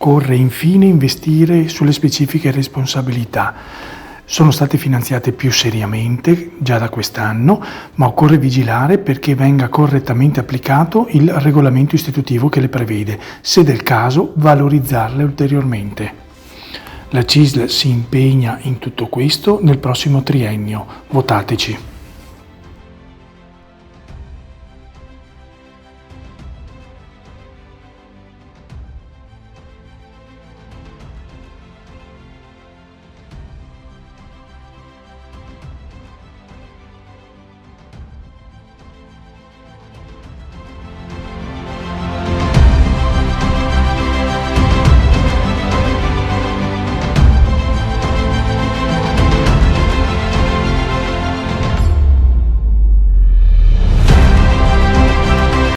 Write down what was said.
Occorre infine investire sulle specifiche responsabilità. Sono state finanziate più seriamente già da quest'anno, ma occorre vigilare perché venga correttamente applicato il regolamento istitutivo che le prevede, se del caso valorizzarle ulteriormente. La CISL si impegna in tutto questo nel prossimo triennio. Votateci!